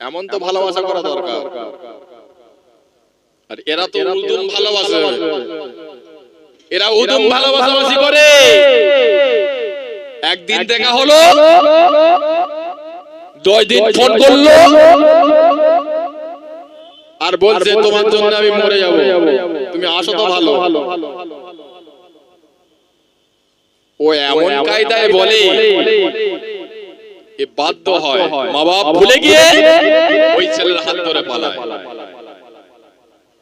এমন তো ভালোবাসা করা দরকার। আর এরা তো উদুম ভালোবাসে, এরা উদুম ভালোবাসাবাসি করে। একদিন দেখা হলো, 2 দিন ফোন করলো আর বলছে তোমার জন্য আমি মরে যাব, তুমি আসো তো ভালো। ও এমন কায়দায় বলে এ বাধ্য হয়, মা বাপ ভুলে গিয়ে ওই ছেলের হাত ধরে পালায়।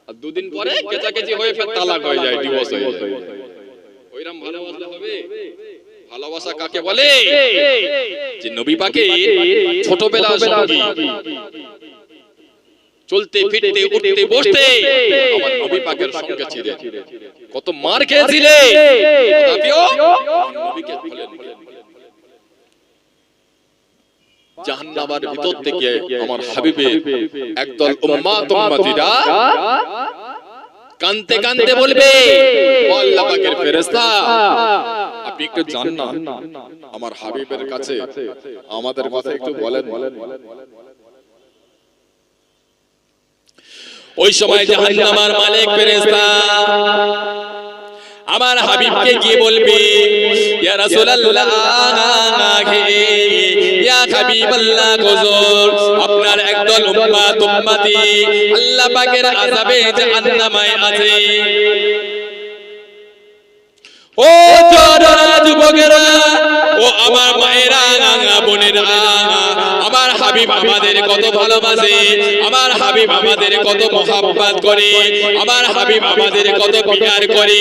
আর 2 দিন পরে কেচাকেচি হয়ে ফের তালাক হয়ে যায়, ডিভোর্স হয়ে যায়। ওইরকম ভালোবাসলে হবে? ভালোবাসা কাকে বলে? যে নবী পাকের ছোটবেলার সঙ্গী, চলতে ফিরতে উঠতে বসতে আমার নবী পাকের সঙ্গে ছিলেন। কত মার খেয়েছিলে, তথাপিও নবীকে ভুলেন। জাহান্নামের ভিতর থেকে আমার হাবিবের একদল উম্মাত উম্মতিরা কানতে কানতে বলবে, ও আল্লাহ পাকের ফেরেশতা, আপনি একটু যান না আমার হাবিবের কাছে, আমাদের কথা একটু বলেন। ওই সময় জাহান্নামের মালিক ফেরেশতা আমার হাবিবকে গিয়ে বলবে, ইয়া রাসূলুল্লাহ, ইয়া হাবিবাল্লাহ, হুজুর আপনার একদল উম্মত উম্মতি আল্লাহ পাকের আযাবে জাহান্নামে আছে। ও জওয়ানেরা, যুবকেরা, ও আমার মায়েরা, বোনেরা, আমার হাবিব আমাদের কত ভালোবাসে, আমার হাবিব আমাদের কত মহব্বত করে, আমার হাবিব আমাদের কত প্যার করে।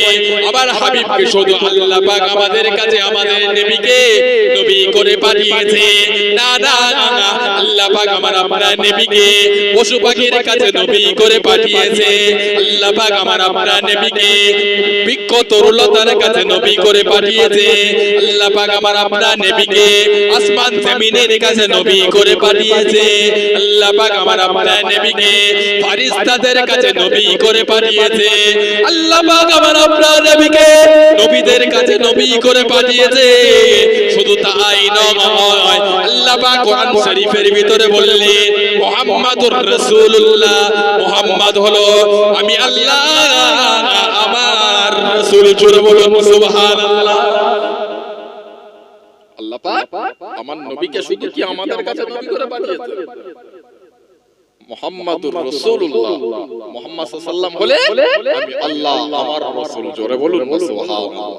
আমার হাবিবকে শুধু আল্লাহ পাক আমাদের কাছে আমাদের নবীকে নবী করে পাঠিয়েছে না, না, আল্লাহ পাক আমার আপনার নবীকে পশু পাখির কাছে নবী করে পাঠিয়েছে। আল্লাহ পাক আমার আপনার নবীকে বৃক্ষ তরুলতার কাছে নবী করে পাঠিয়েছে। আল্লাহ পাক আমার আপনার নবীকে আসমান জমিনের কাছে নবী করে পাঠিয়েছে। আল্লাহ পাক আমার আপনার নবীকে ফেরেশতাদের কাছে নবী করে পাঠিয়েছে। আল্লাহ পাক আমার আপনার নবীকে নবীদের কাছে নবী করে পাঠিয়েছে। শুধু তাই নয়, আল্লাহ পাক কোরআন শরীফের ভিতরে বললেন, মুহাম্মাদুর রাসূলুল্লাহ, মুহাম্মদ হলো আমি আল্লাহ আমার রাসূল। জোরে বলুন সুবহানাল্লাহ। আল্লাহ পাক আমার নবীকে শুধু কি আমাদের কাছে নবী করে পাঠিয়েছে? মুহাম্মাদুর রাসূলুল্লাহ, মুহাম্মদ সাল্লাল্লাহু আলাইহি ওয়াসাল্লাম বলে আমি আল্লাহ আমার রাসূল। জোরে বলুন সুবহানাল্লাহ।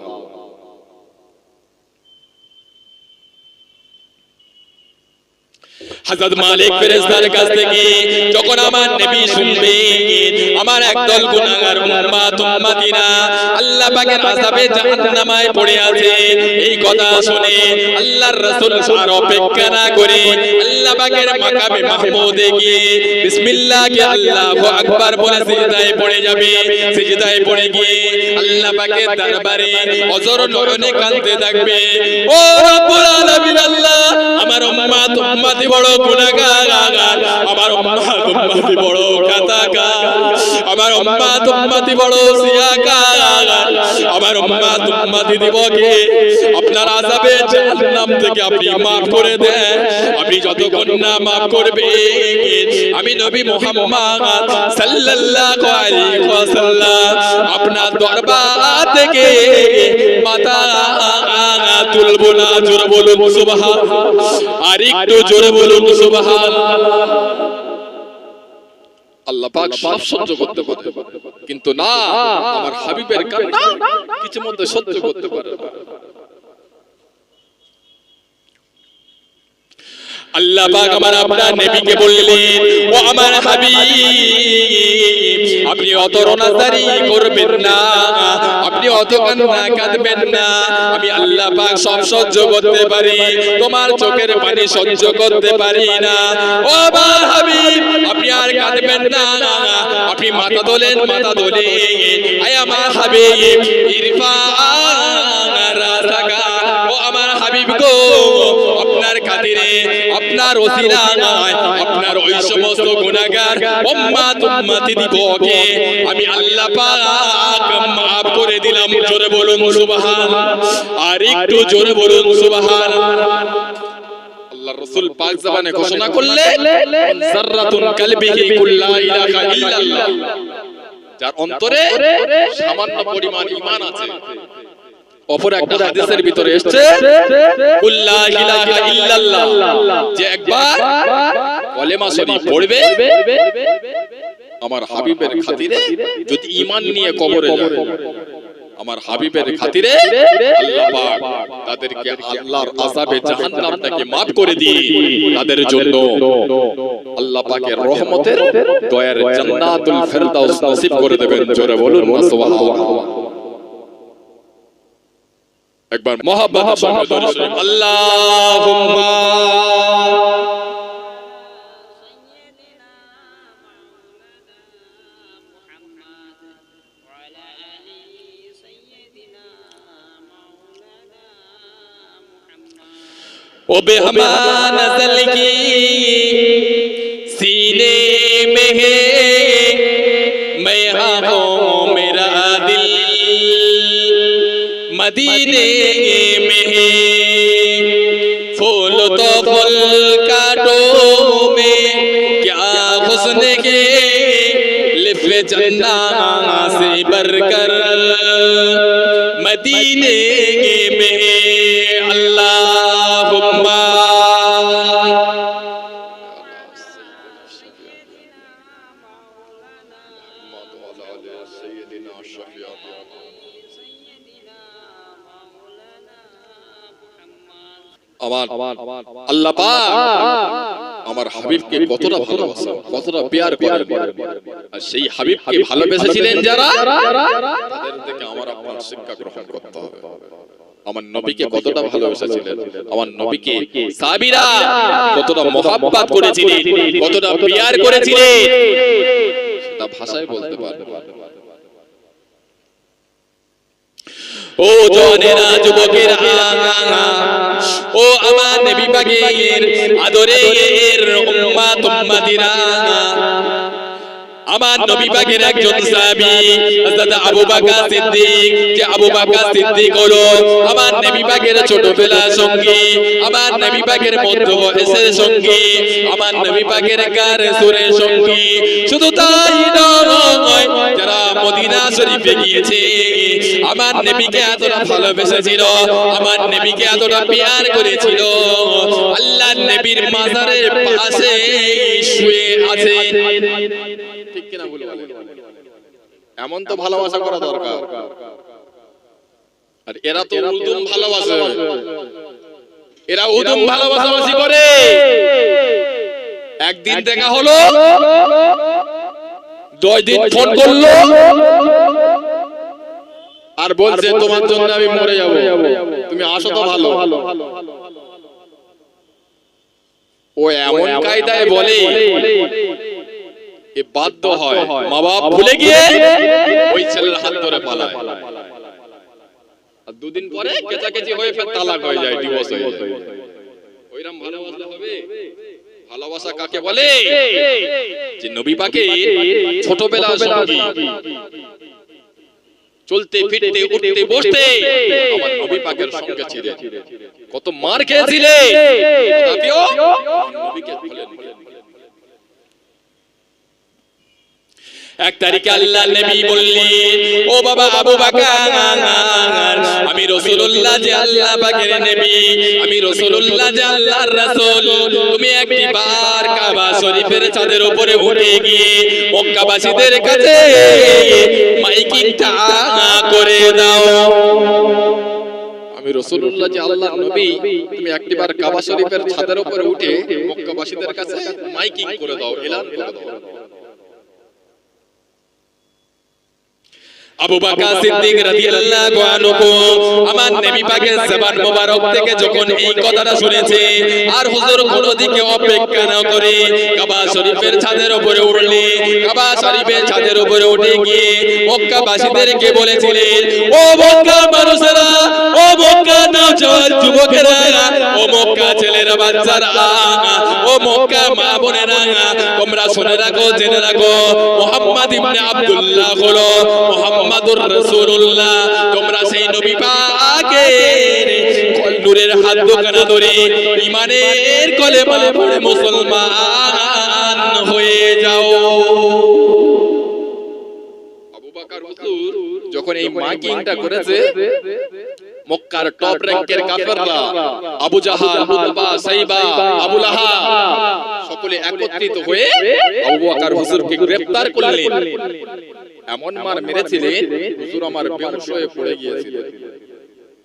হযরত মালিক ফেরেশতার কাছ থেকে যখন আমার নবী শুনবে আমার একদল গুনাহগার উম্মত উম্মতিরা আল্লাহ পাকের আযাবে জাহান্নামে পড়ে আছে, এই কথা শুনে আল্লাহর রাসূল আর অপেক্ষা না করে আল্লাহ পাকের মাকামে মাহমুদে গিয়ে বিসমিল্লাহি আল্লাহু আকবার বলে সিজদায় পড়ে যাবে। সিজদায় পড়ে গিয়ে আল্লাহ পাকের দরবারে অজর নয়নে কাঁদতে থাকবে, ও রব্বুল আলামিন, আল্লাহ আমার উম্মত উম্মতি বড় গুনাহগার, আমার উম্মত উম্মতি বড় খাতাকার, আমার উম্মত উম্মতি বড় সিয়াকার, আমার উম্মত উম্মতি দিবকে আপনার আযাবে জাহান্নাম থেকে আপনি maaf করে দেন। আপনি যতক্ষণ না maaf করবে আমি নবী মুহাম্মদ সাল্লাল্লাহু আলাইহি ওয়াসাল্লাম আপনার দরবার থেকে মাথা তুলবো না। জোরে বলুন সুবহানাল্লাহ, আর একটু জোরে বলুন সুবহানাল্লাহ। আল্লাহ পাক সব সহ্য করতে পারে, কিন্তু না আমার হাবিবের কান্না কিছু মধ্যে সহ্য করতে পারে না। আল্লাহ পাক আমার আপনার নবীকে বললেন, ও আমার হাবিব, আপনি অত রোনাজারি করবেন না, আপনি অত কান্না কাঁদবেন না। আমি আল্লাহ পাক সব সহ্য করতে পারি, তোমার চোখের পানি সহ্য করতে পারি না। ও আমার হাবিব, আপনি আর কাঁদবেন না, আপনি মাথা তোলেন, মাথা তোলেন। আয় আমার হাবিব, ইরফা রাসাকা, ও আমার হাবিব গো, আপনার খাতিরে, আপনার ওসিলায়, আপনার ওই সমস্ত গুনাহগার উম্মত উম্মতি দিবকে আমি আল্লাহ পাক maaf করে দিলাম। জোরে বলুন সুবহানাল্লাহ, আর একটু জোরে বলুন সুবহানাল্লাহ। আল্লাহ রাসূল পাক জবানে ঘোষণা করলেন যাররাতুন কালবিহি কুল লা ইলাহা ইল্লাল্লাহ, যার অন্তরে সামান্য পরিমাণ ঈমান আছে। অপর একটা হাদিসের ভিতরে এসেছে কুল লা ইলাহা ইল্লাল্লাহ, যে একবার কলেমা শরীফ পড়বে আমার হাবিবের খাতিরে, যদি ঈমান নিয়ে কবরে যায় আমার হাবিবের খাতিরে আল্লাহ পাক তাদেরকে আল্লাহর আযাবে জাহান্নাম থেকে maaf করে দিয়ে তাদের জন্য আল্লাহ পাকের রহমতের দয়ার জান্নাতুল ফেরদাউস নসিব করে দেবেন। জোরে বলুন না সুবহানাল্লাহ। একবার মুহাব্বত সঙ্গে দরুদ শরীফ আল্লাহুম্মা ओ बेहमा नज़ल की सीने में है मैं हूँ मेरा दिल मदीने में है फूल तो फूल काटो में क्या हुस्न के लिफ्ट जन्ना से बरकर मदीने में अल्लाहुम्मा আল্লাহ পাক আমার হাবিবকে কতটা ভালোবাসেন, কতটা প্যার করেন, আর সেই হাবিবকে ভালোবেসেছিলেন যারা তাদের থেকে আমার আপনার শিক্ষা গ্রহণ করতে হবে। আমার নবীকে কতটা ভালোবেসেছিলেন, আমার নবীকে সাহাবীরা কতটা মহব্বত করেছিলেন, কতটা প্যার করেছিলেন, সেটা ভাষায় বলতে পারবে। ও জওয়ানেরা, যুবকেরা, ও আমার নবী পাকের আদরের উম্মত উম্মতিরা, আমার নবী পাকের একজন সাহাবী হযরত আবু বকর সিদ্দিক, যে আবু বকর সিদ্দিক হলো আমার নবী পাকের ছোটবেলার সঙ্গী, আমার নবী পাকের মধ্য বয়সের সঙ্গী, আমার নবী পাকের গার সুরের সঙ্গী। শুধু তাই নয়, যারা মদিনা শরীফে গিয়েছে আমার নবীকে এতটা ভালোবেসেছিল, আমার নবীকে এতটা প্যার করেছিল, আল্লাহর নবীর মাজারের পাশে শুয়ে আছে। ঠিক কিনা বলুন? এমন তো ভালোবাসা করা দরকার। আর এরা তো উদুম ভালোবাসে, এরা উদুম ভালোবাসাবাসি করে। একদিন দেখা হলো, 10 দিন ফোন করলো আর বলছে তোমার জন্য আমি মরে যাব, তুমি আসো তো ভালো। ও এমন কায়দায় বলে এ বাধ্য হয়, মা বাপ ভুলে গিয়ে ওই ছেলের হাত ধরে পালায়। আর 2 দিন পরে কেচাকেচি হয়ে ফের তালাক হয়ে যায়, ডিভোর্স হয়ে যায়। ওইরকম ভালোবাসা হবে? ভালোবাসা কাকে বলে? যে নবী পাকের ছোটবেলার সঙ্গী, চলতে ফিরতে উঠতে বসতে আমার নবী পাকের সঙ্গে ছিলেন। কত মার খেয়েছিলে, তথাপিও নবীকে ভুলেন। এক তারিখে আল্লাহ নবী বললেন, ও বাবা আবু বকর, আমি রাসূলুল্লাহ যে আল্লাহ পাকের নবী, আমি রাসূলুল্লাহ যে আল্লাহর রাসূল, তুমি একবার কাবা শরীফের ছাদের উপরে উঠে গিয়ে মক্কাবাসীদের কাছে মাইকিংটা করে দাও। আমি রাসূলুল্লাহ যে আল্লাহর নবী, তুমি একবার কাবা শরীফের ছাদের উপরে উঠে মক্কাবাসীদের কাছে মাইকিং করে দাও, এলান করে দাও। আবু বকর সিদ্দিক রাদিয়াল্লাহু আনহু আমার নবী পাকের জবান মোবারক থেকে যখন এই কথাটা শুনেছে, আর হুজুর কোনো দিকে অপেক্ষা না করে কাবা শরীফের ছাদের উপরে উঠলেন। কাবা শরীফের ছাদের উপরে উঠে গিয়ে মক্কাবাসীদেরকে বলেছিলেন, ও মক্কার মানুষেরা, ও মক্কার নওজোয়ান যুবকেরা, ও মক্কা ছেলেরা, বাচ্চারা, ও মক্কা মা বোনেরা, তোমরা শুনে রাখো, জেনে রাখো, মুহাম্মদ ইবনে আব্দুল্লাহ হলো মুহাম্মদুর রাসূলুল্লাহ। তোমরা সেই নবী পাকের নূরের হাত দোকানা ধরে ইমানের কলেমা পড়ে মুসলমান হয়ে যাও। আবু বকর হুজুর যখন এই মাইকিংটা করেছে, মক্কার টপ র‍্যাঙ্কের কাফেররা আবু জাহাল, উতবা, সাইবা, আবু লাহাব সকলে একত্রিত হয়ে আবু বকর হুজুরকে গ্রেফতার করলেন। এমন মার মেরেছিলেন হুজুর আমার বেহুশ হয়ে পড়ে গিয়েছিলেন।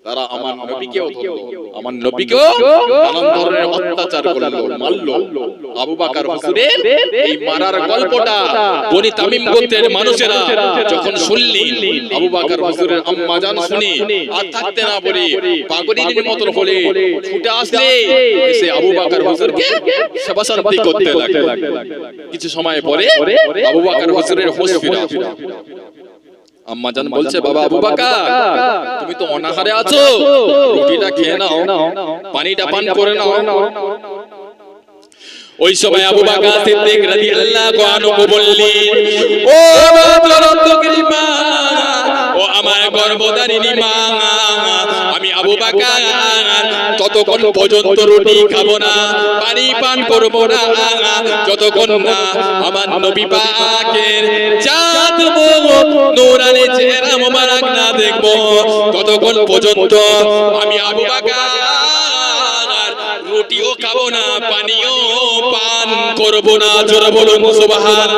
তারা আমার নবীকেও ধরলো, আমার নবীকেও নানান ধরনের অত্যাচার করলো, মারলো। আবু বকর হুজুরের এই মারার গল্পটা বনি তামিম গোত্রের মানুষেরা যখন শুনলেন, আবু বকর হুজুরের আম্মা জান শুনে আর থাকতে না বলে পাগড়ির মতন হলে ছুটে আসলে এসে আবু বকর হুজুরকে সেবা শান্তি করতে লাগলো। কিছু সময় পরে আবু বকর হুজুরের হুঁশ ফিরে আসলো। আম্মা জান বলছে, বাবা আবু বকর, তুমি তো অনাহারে আছো, রুটিটা খেয়ে নাও, পানিটা পান করে নাও। ওই সময় আবু বকর সিদ্দিক রাদিয়াল্লাহু আনহু বললেন, ও আমার মা, ও আমার গর্ভধারিণী মা, আমি আবু বকর ততক্ষণ পর্যন্ত রুটি খাবো না, পানি পান করবো না, যতক্ষণ না আমার নবী পাকের চাঁদ নূরানি চেহারা মোবারক না দেখবো, ততক্ষণ পর্যন্ত আমি আবু বকর রুটিও খাবো না, পানিও পান করবো না। জোরে বলুন সুবহানাল্লাহ,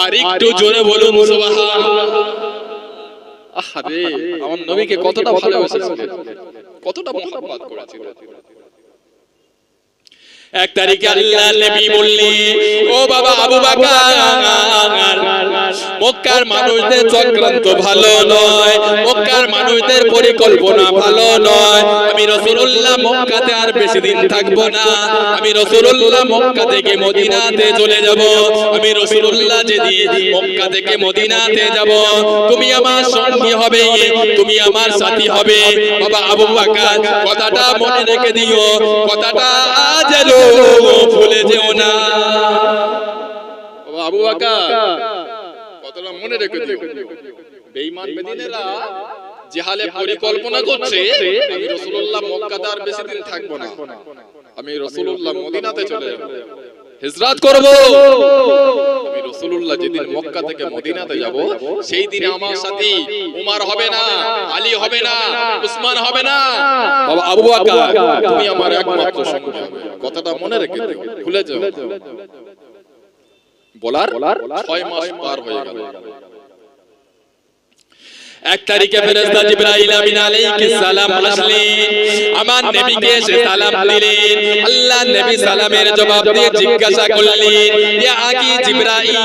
আর একটু জোরে বলুন সুবহানাল্লাহ। আরে আমার নবীকে কতটা ভালোবেসেছিলেন, কতটা মহব্বত করেছিলেন। এক তারিখে আল্লাহ নবী বললেন, ও বাবা আবু বকর, মক্কার মানুষদের চক্রান্ত ভালো নয়, মক্কার মানুষদের পরিকল্পনা ভালো নয়। আমি রাসূলুল্লাহ মক্কাতে আর বেশি দিন থাকবো না, আমি রাসূলুল্লাহ মক্কা থেকে মদিনাতে চলে যাব। আমি রাসূলুল্লাহ যেদিন মক্কা থেকে মদিনাতে যাব, তুমি আমার সঙ্গী হবে, তুমি আমার সাথী হবে। বাবা আবু বকর কথাটা মনে রেখে দিও, কথাটা যেন ভুলে যেও না। বাবা আবু বকর কথাটা মনে রেখে দিও। বেঈমান বেদিনেরা জিহালে পরিকল্পনা করছে, আমি রাসূলুল্লাহ মক্কাতে আর বেশি দিন থাকবো না, আমি রাসূলুল্লাহ মদিনাতে চলে যাব, হিজরত করব। আমি রাসূলুল্লাহ যেদিন মক্কা থেকে মদিনাতে যাব, সেই দিনে আমার সাথী উমর হবে না, আলী হবে না, উসমান হবে না। বাবা আবু বকর তুমি আমার একমাত্র সঙ্গী হবে, কথাটা মনে রেখে দিও, ভুলে যাও। বলার 6 মাস পার হয়ে গেল। এক তারিখে ফেরেশতা জিবরাইল আমিন আলাইহিস সালাম আসলেন, আমার নবীকে এসে সালাম দিলেন। আল্লাহ নবী সালামের জবাব দিয়ে জিজ্ঞাসা করলেন, ইয়া আকি জিবরাইল,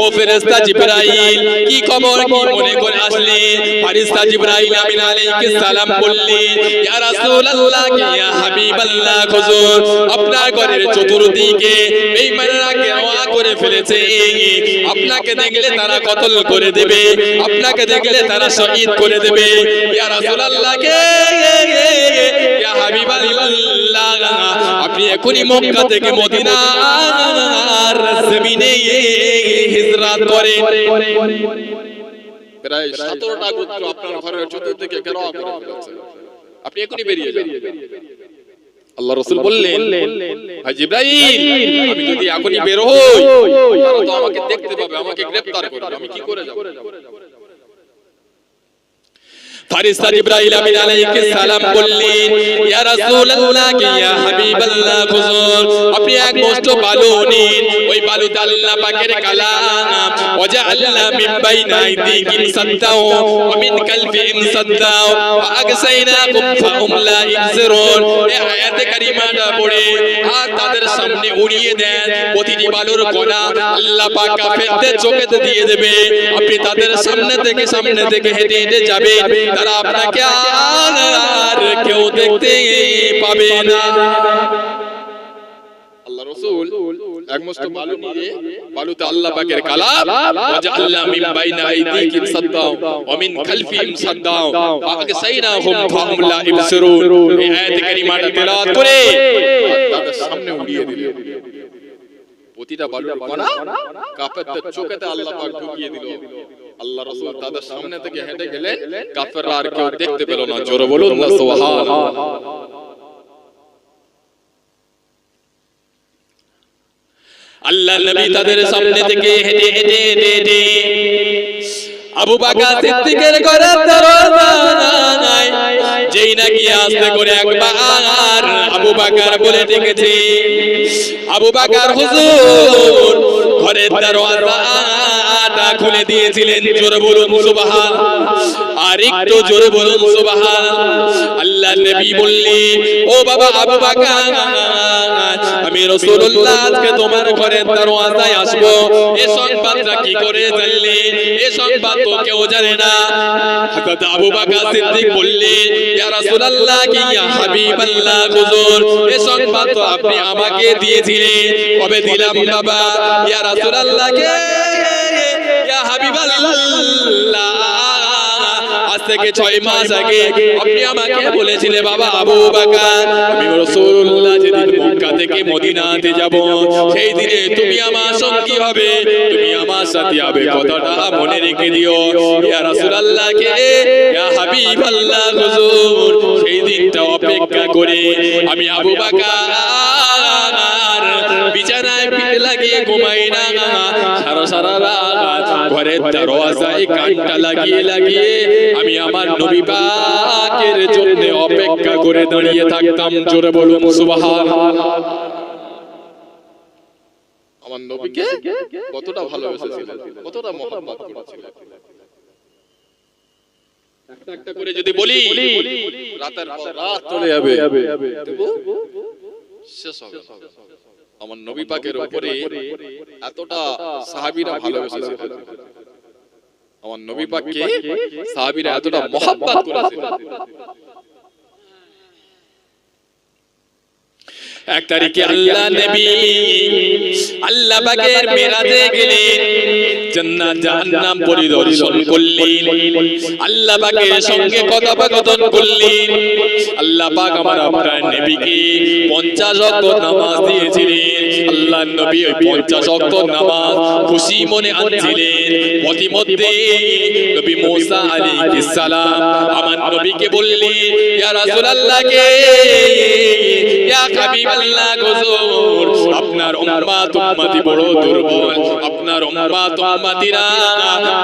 ও ফেরেশতা জিবরাইল কি খবর, কি মনে করে আসলেন? ফেরেশতা জিবরাইল আমিন আলাইহিস সালাম বললেন, ইয়া রাসূলুল্লাহ, ইয়া হাবিবাল্লাহ, হুজুর আপনার ঘরের চতুর্দিকে বেঈমানরা ঘেরাও করে ফেলেছে, আপনাকে দেখলে তারা কতল করে দেবে, আপনাকে দেখলে তারা শহীদ করে দেবে। ইয়া রাসূলুল্লাহ কে, ইয়া হাবিবাল্লাহ, আপনি এখনি মক্কা থেকে মদিনার জমিনে হিজরত করেন। প্রায় 17টা গোত্র আপনার ঘরের চতুর্দিকে ঘেরাও করে ফেলেছে, আপনি এখনি বেরিয়ে যান। আল্লাহ রাসূল বললেন, ভাই জিবরাইল, আমি যদি এখনি বের হই, তারা তো আমাকে দেখতে পাবে, আমাকে গ্রেফতার করবে, আমি কি করে যাব? ফেরেশতা জিবরাইল আমিন আলাইহিস সালাম বললেন, ইয়া রাসূলুল্লাহ, ইয়া হাবিবাল্লাহ, হুজুর আপনি এক মুষ্ঠ বালু নিন, ওই বালুতে আল্লাহ পাকের কালাম, ওয়াজআলনা মিন বাইনা আইদিহিম সাদ্দাও ওয়া মিন খালফিহিম সাদ্দাও ওয়া আগসাইনাকুম ফাহুম লা ইবসিরুন। এই আয়াতে কারিমাটা পড়ে আর তাদের সামনে উড়িয়ে দেন, প্রতিটি বালুর কণা আল্লাহ পাক কাফেরদের চোখে দিয়ে দেবে, আপনি তাদের সামনে থেকে হেঁটে হেঁটে যাবেন, তারা আপনাকে আর কেউ দেখতে পাবে না। আল্লাহ রাসূল এক মুষ্ঠ বালু নিয়ে, বালুতে আল্লাহ পাকের কালাম, ওয়াজআলনা মিন বাইনা আইদিহিম সাদ্দাও ওয়া মিন খালফিহিম সাদ্দাও ওয়া আগসাইনাহুম ফাহুম লা ইবসিরুন। এই আয়াতে কারিমাটা তেলাওয়াত করে তাদের সামনে উড়িয়ে দিলেন। প্রতিটা বালুর কণা কাফেরদের চোখেতে আল্লাহ পাক ঢুকিয়ে দিল। আল্লাহ রাসূল তাদের সামনে থেকে হেঁটে গেলেন, কাফেররা আর কেউ দেখতে পেল না। জোরে বলুন না সুবহানাল্লাহ। আল্লাহ নবী তাদের সামনে থেকে হেঁটে হেঁটে হেঁটে হেঁটে আবু বকর সিদ্দিকের ঘরের দরজায় যেই নাকি আস্তে করে একবার আবু বকর বলে ডেকেছে, আবু বকর হুজুর ঘরের দরজাটা খুলে দিয়েছিলেন। জোরে বলুন সুবহান, আর একটু জোরে বলুন সুবহান। আল্লাহ নবী বললেন, ও বাবা আবু বকর, আমি রাসূলুল্লাহ আজকে তোমার ঘরের দরজায় আসবো, এই সংবাদটা কি করে জানলে? এই সংবাদ তো কেউ জানে না। হযরত আবু বকর সিদ্দিক বললেন, ইয়া রাসূলুল্লাহ কি ইয়া হাবিবাল্লাহ, হুজুর এই সংবাদ তো আপনি আমাকে দিয়েছিলেন। কবে দিলাম বাবা? ইয়া রাসূলুল্লাহ কে ইয়া হাবিবাল্লাহ, আজ থেকে 6 মাস আগে আপনি আমাকে বলেছিলেন বাবা আবু বকর, আমি রাসূলুল্লাহ যেদিন মক্কা থেকে মদিনাতে যাব সেই দিনে তুমি আমার সঙ্গী হবে, তুমি আমার সাথে হবে, কথাটা মনে রেখে দিও। ইয়া রাসূলুল্লাহ কে ইয়া হাবিবাল্লাহ, হুজুর সেই দিনটা অপেক্ষা করে আমি আবু বকর বিছানায় পিঠ লাগিয়ে ঘুমাই না, সারা রাত ঘরের দরজায় কানটা লাগিয়ে লাগিয়ে আমি আমার নবী পাকের জন্য অপেক্ষা করে দাঁড়িয়ে থাকতাম। জোরে বলুন সুবহানাল্লাহ। আমার নবীকে কতটা ভালোবেসেছিলেন, কতটা মহব্বত করেছিলেন। একটা একটা করে যদি বলি রাতের পর রাত চলে যাবে, শেষ হবে। আমার নবী পাকের উপরে এতটা সাহাবীরা ভালোবেসেছিলেন, আমার নবী পাককে সাহাবীরা এতটা মহব্বত করেছিলেন। এক তারিখে আল্লাহ নবী আল্লাহ পাকের মেরাজে গেলেন, জান্নাত জাহান্নাম পরিদর্শন করলেন, আল্লাহ পাকের সঙ্গে কথোপকথন করলেন। আল্লাহ পাক আমার আপনার নবীকে 50 ওয়াক্ত নামাজ দিয়েছিলেন। আল্লাহ নবী ওই 50 ওয়াক্ত নামাজ খুশি মনে আনছিলেন। প্রতিমধ্যে নবী মুসা আলাইহিস সালাম আমার নবীকে বললেন, ইয়া রাসূলুল্লাহ কে ইয়া হাবিবাল্লাহ, হুজুর আপনার উম্মত উম্মতি বড় দুর্বল, আপনার উম্মত উম্মতিরা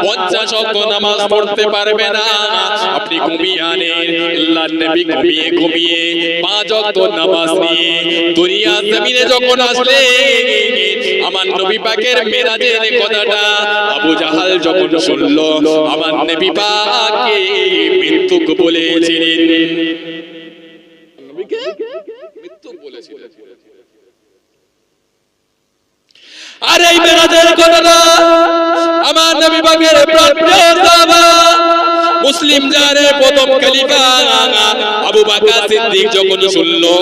50 ওয়াক্ত নামাজ পড়তে পারবে না, আপনি কমিয়ে আনেন। আল্লাহর নবী কমিয়ে কমিয়ে 5 ওয়াক্ত নামাজ নিয়ে দুনিয়া জমিনে যখন আসলেন, আমার নবী পাকের মেরাজের কথাটা আবু জাহাল যখন শুনলো, আমার নবী পাককে মৃত্যুক বলেছিলেন, নবীকে মৃত্যুক বলেছিলেন। আর এই মেরাজের কথাটা আমার নবী পাকের প্রিয় সাহাবা মুসলিম জানের প্রথম খলিফা আবু বকর সিদ্দিক যখন শুনলো,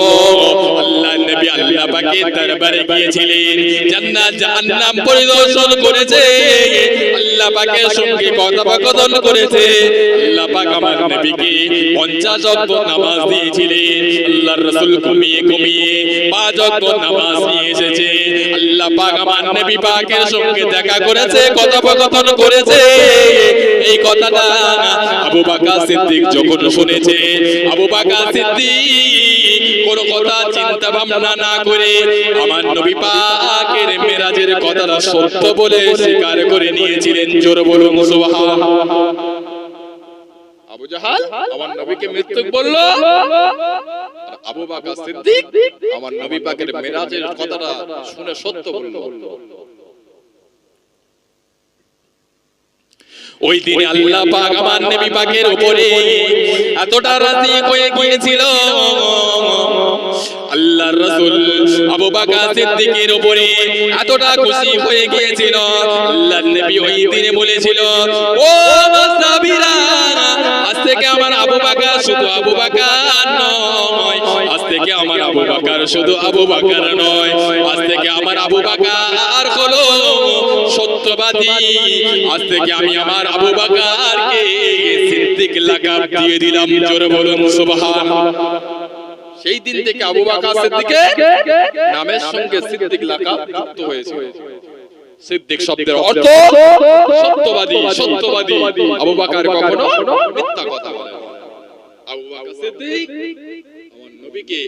আল্লাহ নবী আল্লাহ পাকের দরবারে গিয়েছিলেন, জান্নাত জাহান্নাম পরিদর্শন করেছে, আল্লাহ পাকের সঙ্গে কথোপকথন করেছে। আল্লাহ পাক আমার নবীকে 50 ওয়াক্ত নামাজ দিয়েছিলেন। আল্লাহর রাসূল কমিয়ে কমিয়ে 5 ওয়াক্ত নামাজ নিয়ে এসেছে। আল্লাহ পাক আমার নবী পাকের সঙ্গে দেখা করেছে, কথোপকথন করেছে। এই কথাটা আবু বকর সিদ্দিক যখন শুনেছে, আবু বকর সিদ্দিক কোন কথা চিন্তা ভাবনা না করে আমার নবী পাকের মেরাজের কথাটা সত্য বলে স্বীকার করে নিয়েছিলেন। জোরে বলুন সুবহানাল্লাহ। আবু জাহাল আমার নবীকে মৃত্যুক বলল, আর আবু বকর সিদ্দিক আমার নবী পাকের মেরাজের কথাটা শুনে সত্য বলল। ওই দিন আল্লাহ পাক আমার নবী পাকের উপরে এতটা রাজি হয়ে গিয়েছিল, আল্লাহর রাসূল আবু বকর সিদ্দিকের উপরে এতটা খুশি হয়ে গিয়েছিল। আল্লাহর নবী ওই দিনে বলেছিল, ও সাহাবীরা, আজ থেকে আমার আবু বকর শুধু আবু বকর নয়, আজ থেকে আমার আবু বকর শুধু আবু বকর নয়, আজ থেকে আমার আবু বকর হলো সত্যবাদী। আজ থেকে আমি আমার আবু বকরকে সিদ্দিক লাকাব দিয়ে দিলাম। জোরে বলুন সুবহানাল্লাহ। সেই দিন থেকে আবু বকর সিদ্দিকের নামের সঙ্গে সিদ্দিক লাকাব যুক্ত হয়েছে। সিদ্দিক শব্দের অর্থ সত্যবাদী, সত্যবাদী। আবু বকর কখনো মিথ্যা কথা বলে না। আবু বকর সিদ্দিক আমার নবীকে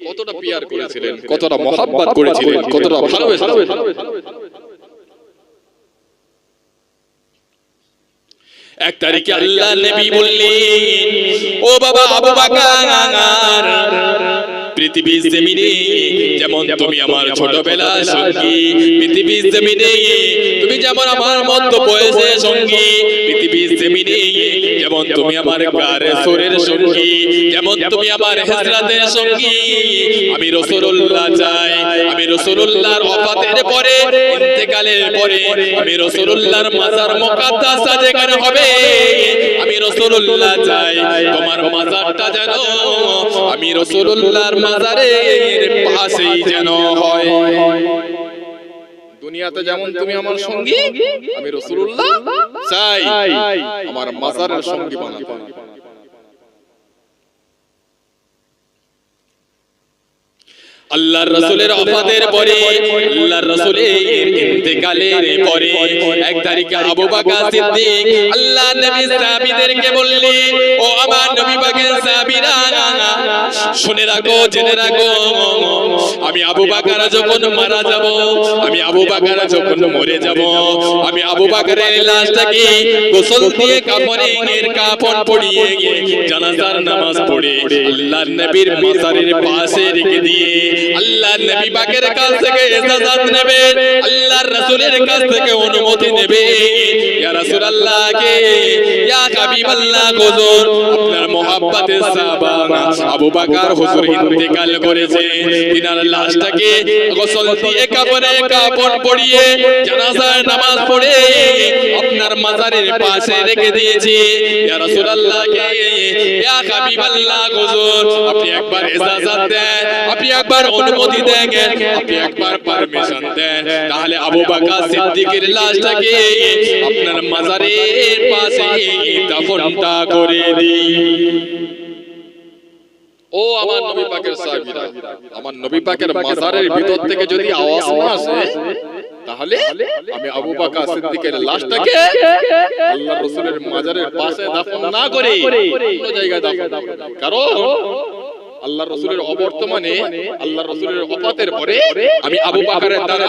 কতটা পিয়ার করেছিলেন, কতটা মহব্বত করেছিলেন, কতটা ভালোবেসেছিলেন। এক তারিখে আল্লাহ নবী বললেন, ও বাবা আবু বকর, পৃথিবীর জমিনে যেমন তুমি আমার ছোটবেলার সঙ্গী, পৃথিবীর জমিনে তুমি যেমন আমার মধ্য বয়সের সঙ্গী, পৃথিবীর জমিনে যেমন তুমি আমার গায়ের সুরের সঙ্গী, যেমন তুমি আমার হিজরতের সঙ্গী, আমি রাসূলুল্লাহ চাই, আমি রাসূলুল্লাহর ওফাতের পরে, ইন্তেকালের পরে আমি রাসূলুল্লাহর মাজার মুকাদ্দাস যেখানে হবে, আমি রাসূলুল্লাহ চাই তোমার মাজারটা যেন আমি রাসূলুল্লাহর মাজারের পাশেই যেন হয়। দুনিয়াতে যেমন তুমি আমার সঙ্গী, আমি রাসূলুল্লাহ চাই আমার মাজারের সঙ্গী বানাতে। আল্লাহর রাসূলের ওফাতের পরে, আল্লাহর রাসূলের ইন্তেকালের পরে এক তারিখে আবু বকর সিদ্দিক আল্লাহর নবী সাহাবীদেরকে বললেন, ও আমার নবী পাকের সাহাবীরা, শুনে রাখো, জেনে রাখো, আমি আবু বকর যখন মারা যাব, আমি আবু বকর যখন মরে যাব, আমি আবু বকরের লাশটাকে গোসল দিয়ে কাফনের কাফন পরিয়ে জানাজার নামাজ পড়ে আল্লাহর নবীর মাজারের পাশে রেখে দিয়ে আল্লাহর নবী পাকের কাছ থেকে ইজাজত নেবে, আল্লাহর রাসূলের কাছ থেকে অনুমতি নেবে, ইয়া রাসূলুল্লাহ কে, ইয়া হাবিবাল্লাহ হুজুর, আপনার মহব্বতের সাহাবা আবু বকর হুজুর ইন্তেকাল করেছে, তিনার লাশটাকে গোসল দিয়ে কাফনে কাফন পরিয়ে জানাজার নামাজ পড়ে আপনার মাজারের পাশে রেখে দিয়েছি, ইয়া রাসূলুল্লাহ কে, ইয়া হাবিবাল্লাহ হুজুর, আপনি একবার ইজাজত দেন, আপনি একবার অনুমতি দেন, আপনি একবার পারমিশন দেন, তাহলে আবু বকর সিদ্দিকের লাশটাকে আপনার মাজারের পাশে দাফনটা করে দিই। ও আমার নবী পাকের সাহাবীরা, আমার নবী পাকের মাজারের ভিতর থেকে যদি আওয়াজ না আসে, তাহলে আমি আবু বকর সিদ্দিকের লাশটাকে আল্লাহর রাসূলের মাজারের পাশে দাফন না করে অন্য জায়গায় দাফন করব, কারণ আল্লাহর রাসূলের অবর্তমানে, আল্লাহর রাসূলের ওফাতের পরে আমি আবু বকরের দ্বারা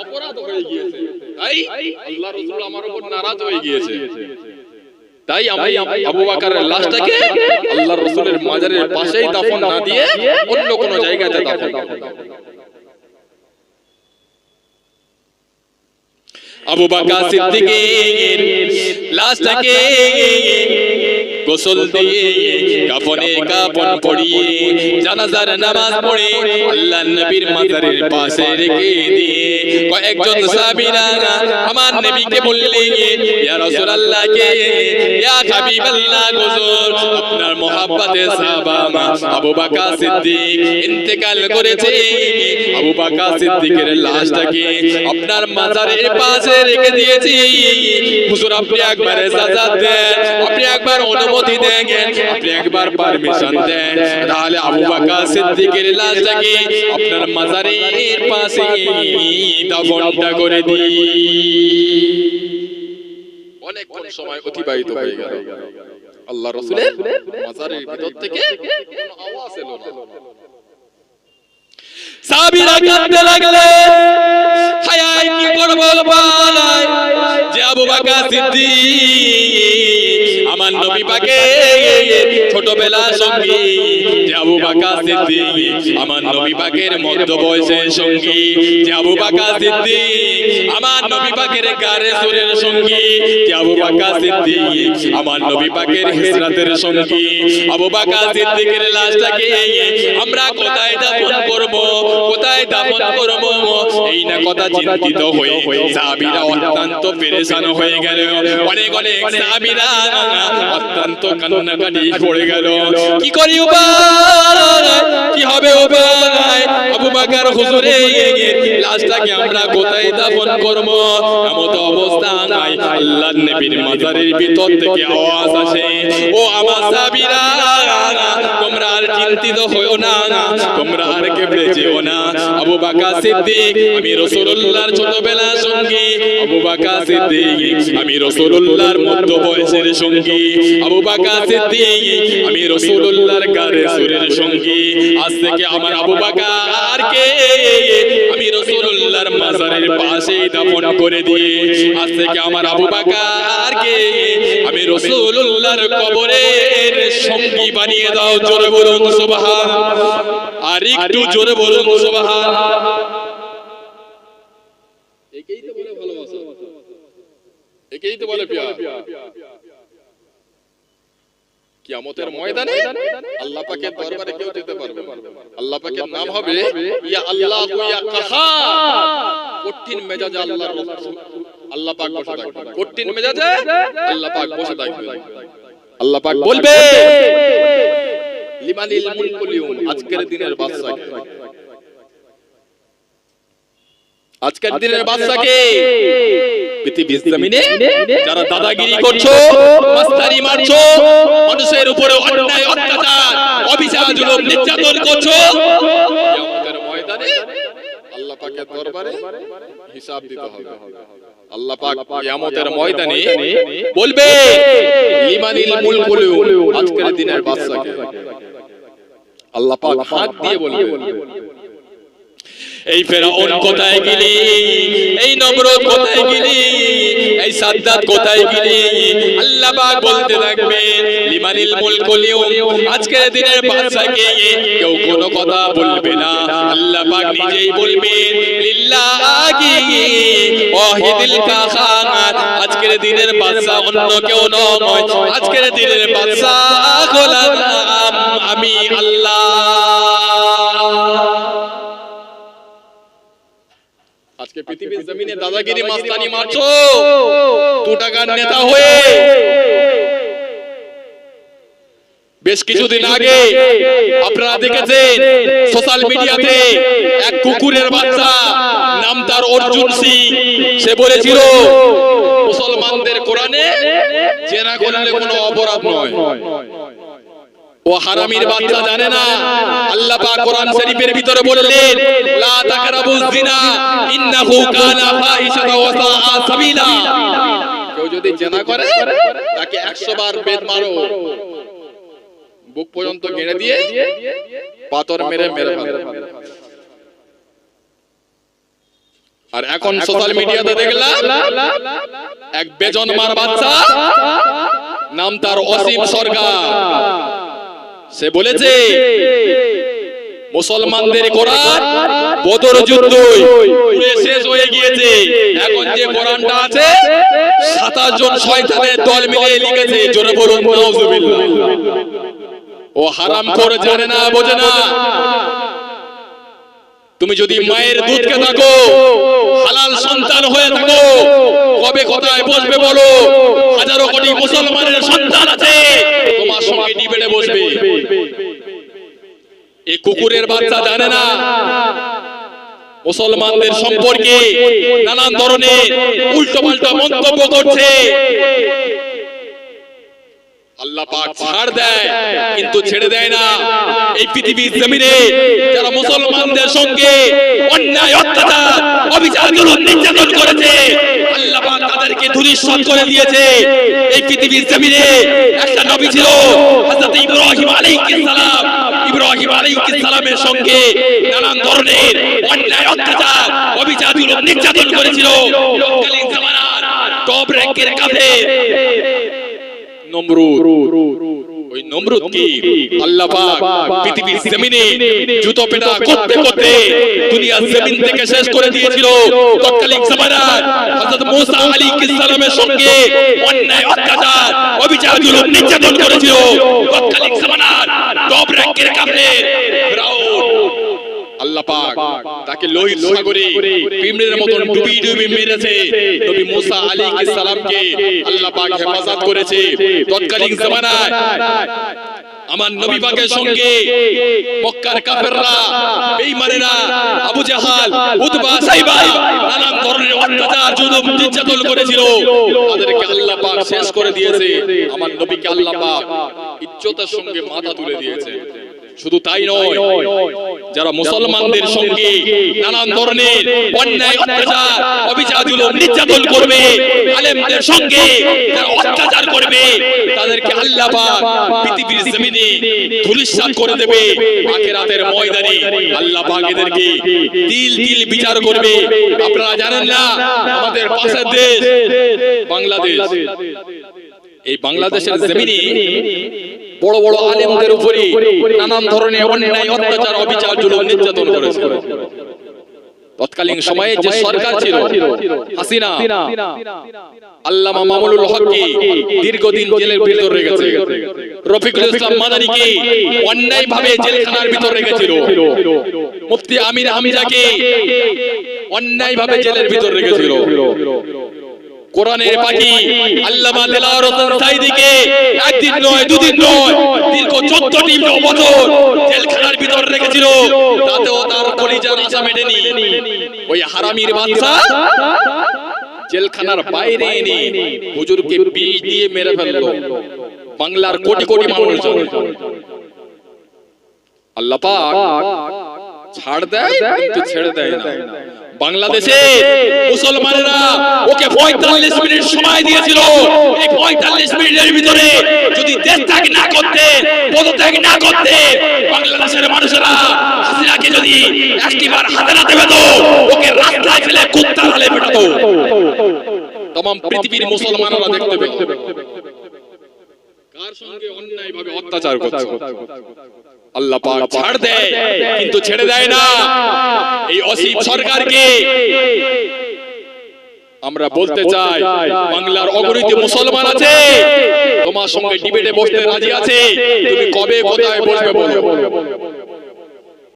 অপরাধ হয়ে গিয়েছে, তাই আল্লাহর রাসূল আমার উপর নারাজ হয়ে গিয়েছে, তাই আমি আবু বকরের লাশটাকে আল্লাহর রাসূলের মাজারের পাশেই দাফন না দিয়ে অন্য কোন জায়গাতে দাফন করব। আবু বকর সিদ্দিকের লাশটাকে গোসল দিয়ে কাফনে কাফন পরিয়ে জানাজার নামাজ পড়ে আল্লাহর নবীর মাজারের পাশে রেখে দিয়ে কয়েকজন সাহাবীরা আমার নবীকে বললেন, ইয়া রাসূলুল্লাহ কে, ইয়া হাবিবাল্লাহ হুজুর, আপনার মহব্বতের সাহাবা আবু বকর সিদ্দিক ইন্তেকাল করেছে, আবু বকর সিদ্দিকের লাশটাকে আপনার মাজারের পাশে রেখে দিয়েছি, হুজুর আপনি একবার ইজাজত দেন, আপনি একবার অনুমতি দেন, আপনি একবার পারমিশন দেন, তাহলে আবু বকর সিদ্দিকের লাশটাকে আপনার মাজারের পাশে দাফনটা করে দিই। অনেকক্ষণ সময় অতিবাহিত হয়ে গেল, আল্লাহর রাসূলের মাজারের ভিতর থেকে কোনো আওয়াজ এলো না। সাহাবীরা কাঁদতে লাগলেন, হায় হায় কি করব বলাই, যে আবু বকর সিদ্দিক আমার নবী পাকের ছোটবেলার সঙ্গী, যে আবু বকর সিদ্দিক আমার নবী পাকের মধ্য বয়সের সঙ্গী, যে আবু বকর সিদ্দিক আমার নবী পাকের গায়ের সুরের সঙ্গী, যে আবু বকর সিদ্দিক আমার নবী পাকের হিজরতের সঙ্গী, আবু বকর সিদ্দিকের লাশটাকে আমরা কোথায় দাফন করব, কোথায় দাফন করব, এই না কথা চিন্তিত হয়ে সাহাবীরা অত্যন্ত পেরেশান হয়ে গেল। অনেক অনেক সাহাবীরা অত্যন্ত কান্নাকাটি করে গেল, কি করি উপায়, কি হবে উপায়, আবু বকর হুজুরের লাশটাকে আমরা কোথায় দাফন করব, এমত অবস্থা নাই আল্লাহর নবীর মাজারের ভিতর থেকে আওয়াজ আসে, ও আমার সাহাবীরা তোমরা আর চিন্তিত হও না, তোমরা আর কেঁপে যেও না, আবু বকর সিদ্দিক আমি রাসূলুল্লাহর ছোটবেলার সঙ্গী, আবু বকর সিদ্দিক আমি রাসূলুল্লাহর মধ্য বয়সের সঙ্গী আবু বকর সিদ্দিক আমি রাসূলুল্লাহর গারে সুরের সঙ্গী আজ থেকে আমার আবু বকরকে আমি রাসূলুল্লাহর মাজারের পাশে দাফন করে দিয়ে আজ থেকে আমার আবু বকরকে আমি রাসূলুল্লাহর কবরের সঙ্গী বানিয়ে দাও জোরে বলুন সুবহানাল্লাহ আর একটু জোরে বলুন সুবহানাল্লাহ একেই তো বলে ভালোবাসা একেই তো বলে প্যার কিয়ামতের ময়দানে আল্লাহ পাকের দরবারে কেউ যেতে পারবে না আল্লাহ পাকের নাম হবে ইয়া আল্লাহ ইয়া কাহার কঠিন মেজাজে আল্লাহর রাসূল আল্লাহ পাক বসে থাকবেন কঠিন মেজাজে আল্লাহ পাক বসে থাকবেন আল্লাহ পাক বলবে লিমানিল মুলকুল ইয়াউম আজকের দিনের বাদশাকে আজকের দিনের বাদশাকে পৃথিবীর জমিনে যারা দাদাগিরি করছো মাস্তানি মারছো মানুষের উপরে অন্যায় অত্যাচার অবিচার জুলুম নির্যাতন করছো কিয়ামতের ময়দানে আল্লাহ পাকের দরবারে হিসাব দিতে হবে আল্লাহ পাক কিয়ামতের ময়দানে বলবে লিমানিল মুলকুল ইয়াউম আজকের দিনের বাদশাকে আল্লাহ পাক হাত দিয়ে বলবে এই ফেরাউন কোথায় গেলি এই নমরুদ কোথায় গেলি এই সাদ্দাত কোথায় গেলি আল্লাহ পাক বলতে থাকবেন লিমানিল মুলকুল ইয়াউম আজকের দিনের বাদশাকে কেউ কোনো কথা বলবে না আল্লাহ পাক নিজেই বলবেন লিল্লাহি ওয়াহিদিল কাহার আজকের দিনের বাদশা অন্য কেউ নয় আজকের দিনের বাদশা হলাম আমি আল্লাহ আজকে পৃথিবীর জমিনে দাদাগিরি মাস্তানি মারছো 2 টাকার নেতা হয়ে বেশ কিছুদিন আগে আপনারা দেখেছেন সোশ্যাল মিডিয়াতে এক কুকুরের বাচ্চা নাম তার অর্জুন সিং সে বলেছিল মুসলমানদের কোরআনে জেনা করলে কোনো অপরাধ নয় ও হারামির বাচ্চা জানে না আল্লাহ পাক কোরআন শরীফের ভিতরে বললেন লা তাকরাবুজ জিনা ইন্নাহু কানা ফাহিশাতাও ওয়া সাআ সাবিলা কেউ যদি জিনা করে তাকে 100 বার বেদ মারো বুক পর্যন্ত গেড়ে দিয়ে পাথর মেরে মেরে ফেলো আর এখন সোশ্যাল মিডিয়াতে দেখলাম এক বেজন্মার বাচ্চা নাম তার অসীম সরকার সে বলেছে মুসলমানদের কোরআন বদর যুদ্ধে শেষ হয়ে গিয়েছে এখন যে কোরআনটা আছে 27 জন শয়তানের দল মিলে লিখেছে জোরে বলুন নাউজুবিল্লাহ ও হারামখোর জানে না বোঝে না তুমি যদি মায়ের দুধকে থাকো হালাল সন্তান হয়ে থাকো কবে কোথায় বসবে বলো হাজারো কোটি মুসলমানের সন্তান আছে তোমার সঙ্গে ডিবেটে বসবে এই কুকুরের বাচ্চা জানে না মুসলমানদের সম্পর্কে নানান ধরনের উল্টোপাল্টা মন্তব্য করছে আল্লাহ পাক ছাড় দেয় কিন্তু ছেড়ে দেয় না এই পৃথিবীর জমিনে যারা মুসলমানদের সঙ্গে অন্যায় অত্যাচার অবিচার জুলুম নির্যাতন করেছে আল্লাহ পাক তাদেরকে ধূলিসাৎ করে দিয়েছে এই পৃথিবীর জমিনে একটা নবী ছিল হযরত ইব্রাহিম আলাইহিস সালাম ইব্রাহিম আলাইহিস সালামের সঙ্গে নানান ধরনের অন্যায় অত্যাচার অবিচার জুলুম নির্যাতন করেছিল তৎকালীন জামানার টপ র‍্যাঙ্কের কাফের নমরুদ ওই নমরুদ কি আল্লাহ পাক পৃথিবীর জমিনে জুতো পেটা করতে করতে দুনিয়ার জমিন থেকে শেষ করে দিয়েছিল তৎকালীন জামানার হযরত মুসা আলাইহিস সালামের সঙ্গে অন্যায় অত্যাচার অবিচার জুলুম নির্যাতন করেছিল তৎকালীন জামানার টপ র‍্যাঙ্কের কাফের ফিরাউন আল্লাহ পাক তাকে লোহিত সাগরে পিঁমড়ের মতন ডুবি ডুবি মেরেছে নবী মুসা আলাইহিস সালামকে আল্লাহ পাক হেফাজত করেছে তৎকালীন জামানায় আমার নবী পাকের সঙ্গে মক্কার কাফেররা বেঈমানেরা আবু জাহাল উতবা সাইবা নানান ধরনের অত্যাচার জুলুম নির্যাতন করেছিল তাদেরকে আল্লাহ পাক শেষ করে দিয়েছে আমার নবীকে আল্লাহ পাক ইজ্জতের সঙ্গে মাথা তুলে দিয়েছে শুধু তাই নয়, যারা মুসলমানদের সঙ্গে নানান ধরনের অন্যায় অত্যাচার অবিচার জুলুম নির্যাতন করবে, আলেমদের সঙ্গে যারা অত্যাচার করবে, তাদেরকে আল্লাহ পাক পৃথিবীর জমিনে ধূলিসাৎ করে দেবে। আখিরাতের ময়দানে আল্লাহ পাক এদেরকে তিল তিল বিচার করবে। আপনারা জানেন না, আমাদের পাশের দেশ বাংলাদেশ, এই বাংলাদেশের জমিনে বড় বড় আলেমদের উপরে নানান ধরনের অন্যায় অত্যাচার অবিচার জুলুম নির্যাতন করেছে। তৎকালীন সময়ে যে সরকার ছিল হাসিনা, আল্লামা মামুনুল হককে দীর্ঘদিন জেলের ভিতর রেখেছে। রফিকুল ইসলাম মাদারীকে অন্যায়ভাবে জেলখানার ভিতর রেখেছিল। মুফতি আমির হামজাকে অন্যায়ভাবে জেলের ভিতর রেখেছিল। কোরআনের পাখি আল্লামা দেলাওয়ার হোসেন সাঈদীকে একদিন নয় দুদিন নয় দীর্ঘ 14টি বছর জেলখানার ভিতর রেখেছিল। তাতেও তার কলিজার আশা মেটেনি। ওই হারামির বাদশা জেলখানার বাইরে এনে হুজুরকে বিষ দিয়ে মেরে ফেললো। বাংলার কোটি কোটি মানুষ আল্লাহ পাক ছাড় দেয় কিন্তু ছেড়ে দেয় না। বাংলাদেশে মুসলমানেরা ওকে 45 মিনিট সময় দিয়েছিল। এই 45 মিনিটের ভিতরে যদি দেশ ত্যাগ না করতে, পদত্যাগ না করতে, বাংলাদেশের মানুষেরা হাসিনাকে যদি একটিবার হাতে নাতে পেত, ওকে রাস্তায় ফেলে কুত্তার হালে পেটাতো। तमाम পৃথিবীর মুসলমানরা দেখতে পেত কার সঙ্গে অন্যায়ভাবে অত্যাচার করছে। আল্লাহ পাক ছাড় দেয় কিন্তু ছেড়ে দেয় না। এই অসীম সরকারকে আমরা বলতে চাই, বাংলার অগণিত মুসলমান আছে, তোমার সঙ্গে ডিবেটে বসতে রাজি আছে, তুমি কবে কোথায় বসবে বলো।